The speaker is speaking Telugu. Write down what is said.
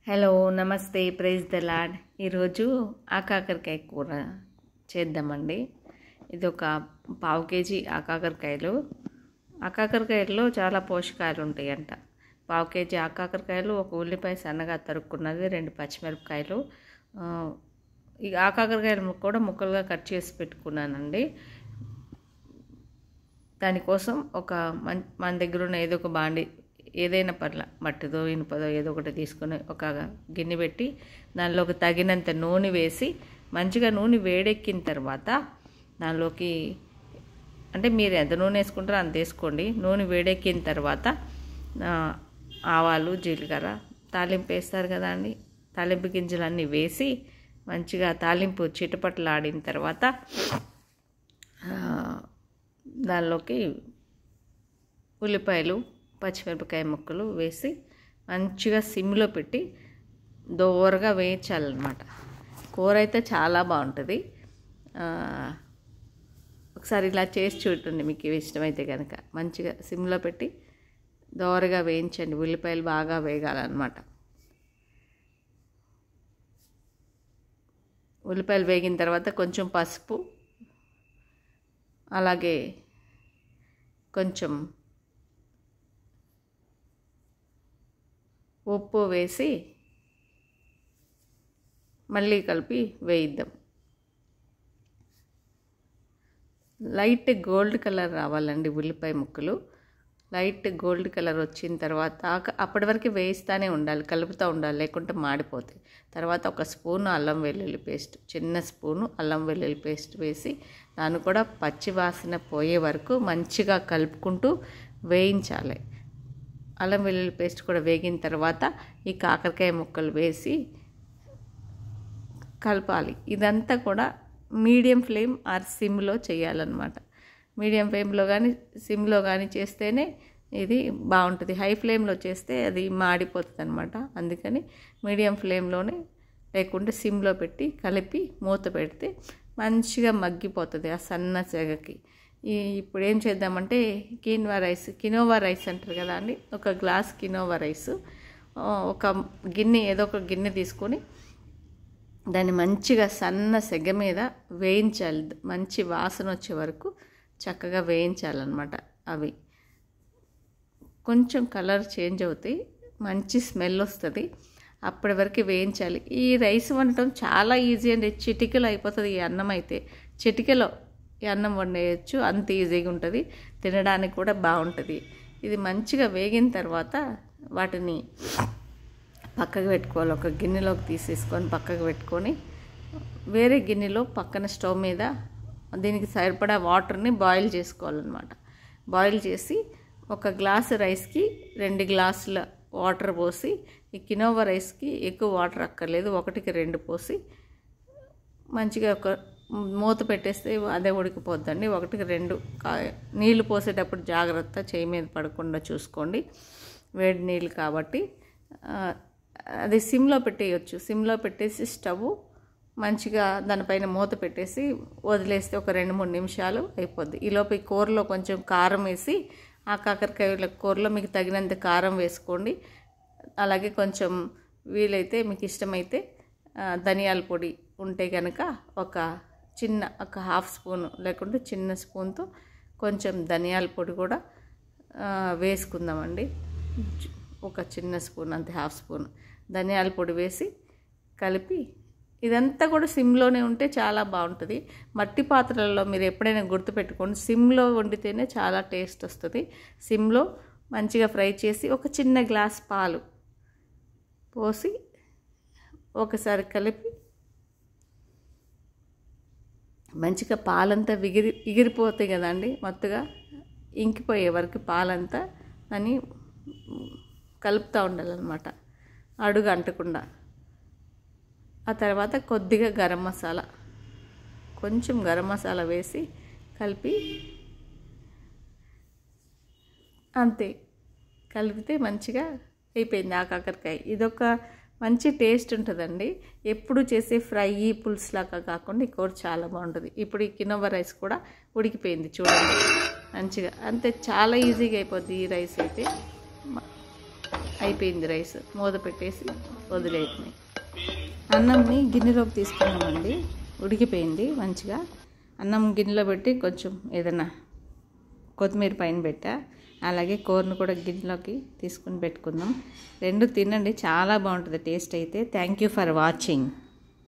హలో నమస్తే ప్రైజ్ ద లార్డ్. ఈరోజు ఆకాకరకాయ కూర చేద్దామండి. ఇది ఒక 1/2 కేజీ ఆకాకరకాయల్లో చాలా పోషకాలు ఉంటాయంట. 1/2 కేజీ ఆకాకరకాయలు, ఒక ఉల్లిపాయ సన్నగా తరుక్కున్నది, 2 పచ్చిమిరపకాయలు, ఈ ఆకాకరకాయలు కూడా ముక్కలుగా కట్ చేసి పెట్టుకున్నానండి. దానికోసం మన దగ్గర ఉన్న ఏదో ఒక బాండి, ఏదైనా పర్ల, మట్టిదో ఇనుపదో ఏదో ఒకటి తీసుకొని ఒక గిన్నె పెట్టి దానిలోకి తగినంత నూనె వేసి మంచిగా నూనె వేడెక్కిన తర్వాత దానిలోకి, అంటే మీరు ఎంత నూనె వేసుకుంటారో అంత వేసుకోండి. నూనె వేడెక్కిన తర్వాత ఆవాలు, జీలకర్ర, తాలింపు వేస్తారు కదా అండి, తాలింపు గింజలన్నీ వేసి మంచిగా తాలింపు చిటపటలాడిన తర్వాత దానిలోకి ఉల్లిపాయలు, పచ్చిమిరపకాయ ముక్కలు వేసి మంచిగా సిమ్లో పెట్టి దోరగా వేయించాలన్నమాట. కూర అయితే చాలా బాగుంటుంది. ఒకసారి ఇలా చేసి చూడండి, మీకు ఇష్టమైతే కనుక. మంచిగా సిమ్లో పెట్టి దోరగా వేయించండి. ఉల్లిపాయలు బాగా వేగాలన్నమాట. ఉల్లిపాయలు వేగిన తర్వాత కొంచెం పసుపు, అలాగే కొంచెం ఉప్పు వేసి మళ్ళీ కలిపి వేయిద్దాం. లైట్ గోల్డ్ కలర్ రావాలండి ఉల్లిపాయ ముక్కలు. లైట్ గోల్డ్ కలర్ వచ్చిన తర్వాత అప్పటి వరకు వేయిస్తూనే ఉండాలి, కలుపుతూ ఉండాలి, లేకుంటే మాడిపోతాయి. తర్వాత ఒక స్పూను అల్లం వెల్లుల్లి పేస్ట్, చిన్న స్పూను అల్లం వెల్లుల్లి పేస్ట్ వేసి దాన్ని కూడా పచ్చి వాసన పోయే వరకు మంచిగా కలుపుకుంటూ వేయించాలి. అల్లం వెల్లుల్లి పేస్ట్ కూడా వేగిన తర్వాత ఈ కాకరకాయ ముక్కలు వేసి కలపాలి. ఇదంతా కూడా మీడియం ఫ్లేమ్ ఆర్ సిమ్లో చేయాలన్నమాట. మీడియం ఫ్లేమ్లో కానీ సిమ్లో కానీ చేస్తేనే ఇది బాగుంటుంది. హై ఫ్లేమ్లో చేస్తే అది మాడిపోతుంది అనమాట. అందుకని మీడియం ఫ్లేమ్లోనే, లేకుంటే సిమ్లో పెట్టి కలిపి మూత పెడితే మంచిగా మగ్గిపోతుంది ఆ సన్న సెగకి. ఇప్పుడు ఏం చేద్దామంటే కినోవా రైస్ అంటారు కదా అండి, ఒక గ్లాస్ కినోవా రైస్, ఒక గిన్నె, ఏదో ఒక గిన్నె తీసుకొని దాన్ని మంచిగా సన్న సెగ మీద వేయించాలి. మంచి వాసన వచ్చే వరకు చక్కగా వేయించాలన్నమాట. అవి కొంచెం కలర్ చేంజ్ అవుతాయి, మంచి స్మెల్ వస్తుంది. అప్పటి వరకు వేయించాలి. ఈ రైస్ వండటం చాలా ఈజీ అండి. చిటికెలో అయిపోతుంది. ఈ అన్నం అయితే చిటికెలో ఈ అన్నం వండేయచ్చు, అంత ఈజీగా ఉంటుంది. తినడానికి కూడా బాగుంటుంది. ఇది మంచిగా వేగిన తర్వాత వాటిని పక్కకు పెట్టుకోవాలి. ఒక గిన్నెలోకి తీసేసుకొని పక్కకు పెట్టుకొని వేరే గిన్నెలో పక్కన స్టవ్ మీద దీనికి సరిపడా వాటర్ని బాయిల్ చేసుకోవాలన్నమాట. బాయిల్ చేసి ఒక గ్లాసు రైస్కి 2 గ్లాసుల వాటర్ పోసి, ఈ కినోవా రైస్కి ఎక్కువ వాటర్ అక్కర్లేదు, 1కి 2 పోసి మంచిగా ఒక మూత పెట్టేస్తే అదే ఉడికిపోద్దండి. 1కి 2 నీళ్ళు పోసేటప్పుడు జాగ్రత్త, చేయి మీద పడకుండా చూసుకోండి, వేడి నీళ్ళు కాబట్టి. అది సిమ్లో పెట్టేయచ్చు. సిమ్లో పెట్టేసి స్టవ్ మంచిగా దానిపైన మూత పెట్టేసి వదిలేస్తే ఒక 2-3 నిమిషాలు అయిపోద్ది. ఈలోపు ఈ కూరలో కొంచెం కారం వేసి, ఆ కాకరకాయల కూరలో మీకు తగినంత కారం వేసుకోండి. అలాగే కొంచెం వీలైతే మీకు ఇష్టమైతే ధనియాల పొడి ఉంటే కనుక ఒక 1/2 స్పూను, లేకుంటే చిన్న స్పూన్తో కొంచెం ధనియాల పొడి కూడా వేసుకుందామండి. ఒక చిన్న స్పూన్, అంతే 1/2 స్పూన్ ధనియాల పొడి వేసి కలిపి, ఇదంతా కూడా సిమ్లోనే ఉంటే చాలా బాగుంటుంది. మట్టి పాత్రలలో మీరు ఎప్పుడైనా గుర్తుపెట్టుకోండి, సిమ్లో వండితేనే చాలా టేస్ట్ వస్తుంది. సిమ్లో మంచిగా ఫ్రై చేసి ఒక చిన్న గ్లాస్ పాలు పోసి ఒకసారి కలిపి మంచిగా పాలంతా ఎగిరిపోతాయి కదండి, మొత్తగా ఇంకిపోయే వరకు పాలంతా అని కలుపుతూ ఉండాలన్నమాట, అడుగు అంటకుండా. ఆ తర్వాత కొద్దిగా కొంచెం గరం మసాలా వేసి కలిపి, అంతే కలిపితే మంచిగా అయిపోయింది ఆ కాకరకాయ. ఇదొక మంచి టేస్ట్ ఉంటుందండి. ఎప్పుడు చేసే ఫ్రై పులుసులాగా కాకుండా ఈ కూర చాలా బాగుంటుంది. ఇప్పుడు ఈ కినోవా రైస్ కూడా ఉడికిపోయింది చూడండి మంచిగా. అంతే, చాలా ఈజీగా అయిపోద్ది ఈ రైస్ అయితే. అయిపోయింది రైస్. మూత పెట్టేసి వదిలేయటమే. అన్నంని గిన్నెలోకి తీసుకున్నామండి. ఉడికిపోయింది మంచిగా. అన్నం గిన్నెలో పెట్టి కొంచెం ఏదైనా కొత్తిమీర పైన పెట్టా. అలాగే కూరను కూడా గిన్నెలోకి తీసుకుని పెట్టుకుందాం. రెండు తినండి, చాలా బాగుంటుంది టేస్ట్ అయితే. Thank you for watching.